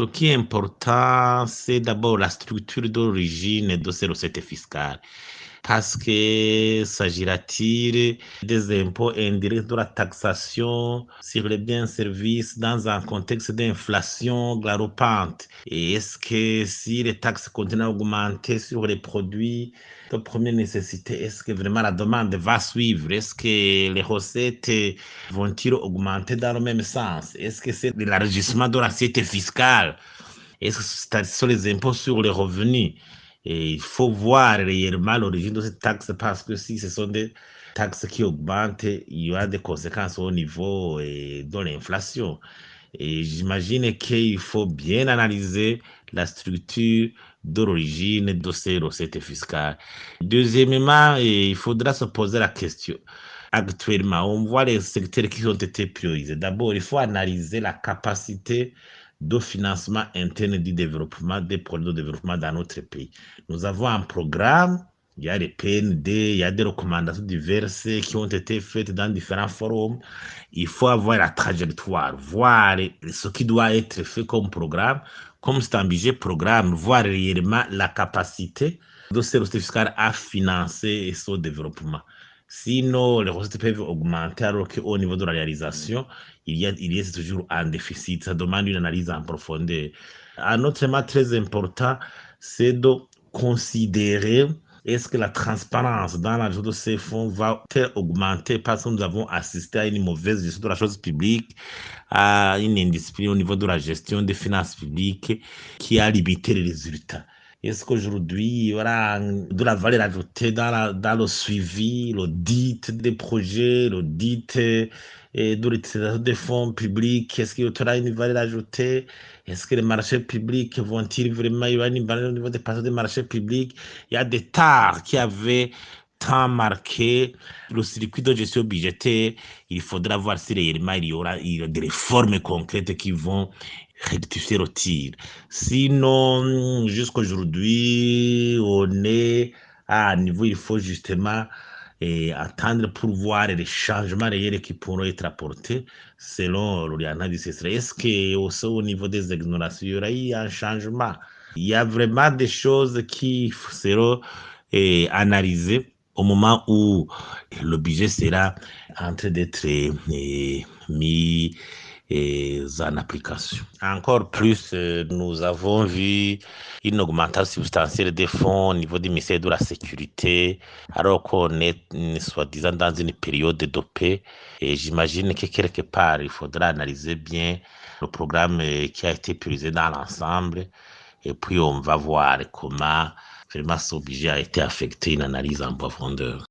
qui est important, c'est d'abord la structure d'origine de ces recettes fiscales. Parce que s'agira-t-il des impôts indirects de la taxation sur les biens et services dans un contexte d'inflation galopante? Et est-ce que si les taxes continuent à augmenter sur les produits de première nécessité, est-ce que vraiment la demande va suivre? Est-ce que les recettes vont-ils augmenter dans le même sens? Est-ce que c'est l'élargissement de l'assiette fiscale? Est-ce que ce sont les impôts sur les revenus? Et il faut voir réellement l'origine de ces taxes parce que si ce sont des taxes qui augmentent, il y aura des conséquences au niveau de l'inflation. Et j'imagine qu'il faut bien analyser la structure de l'origine de ces recettes fiscales. Deuxièmement, il faudra se poser la question. Actuellement, on voit les secteurs qui ont été priorisés. D'abord, il faut analyser la capacité de financement interne du développement des projets de développement dans notre pays. Nous avons un programme, il y a les PND, il y a des recommandations diverses qui ont été faites dans différents forums. Il faut avoir la trajectoire, voir ce qui doit être fait comme programme, comme c'est un budget programme, voir réellement la capacité de ces recettes fiscales à financer ce développement. Sinon, les recettes peuvent augmenter alors qu'au niveau de la réalisation, il y a toujours un déficit. Ça demande une analyse en profondeur. Un autre élément très important, c'est de considérer est-ce que la transparence dans la gestion de ces fonds va augmenter parce que nous avons assisté à une mauvaise gestion de la chose publique, à une indiscipline au niveau de la gestion des finances publiques qui a limité les résultats. Est-ce qu'aujourd'hui, il y aura de la valeur ajoutée dans le suivi, l'audit des projets, l'audit de l'utilisation des fonds publics? Est-ce qu'il y aura une valeur ajoutée? Est-ce que les marchés publics vont-ils vraiment, il y aura une valeur au niveau des parties des marchés publics? Il y a des tares qui avaient tant marqué le circuit de gestion budgétaire. Il faudra voir si réellement il y aura des réformes concrètes qui vont rectifier le tir. Sinon, jusqu'aujourd'hui, on est à un niveau, il faut justement attendre pour voir les changements réels qui pourront être apportés selon l'orientation du CSR. Est-ce qu'au niveau des exonérations, il y aura eu un changement? Il y a vraiment des choses qui seront analysées au moment où le budget sera en train d'être mis en application. Encore plus, nous avons vu une augmentation substantielle des fonds au niveau du ministère de la Sécurité, alors qu'on est soi-disant dans une période de paix. Et j'imagine que quelque part, il faudra analyser bien le programme qui a été priorisé dans l'ensemble. Et puis, on va voir comment vraiment ce budget a été affecté, une analyse en profondeur.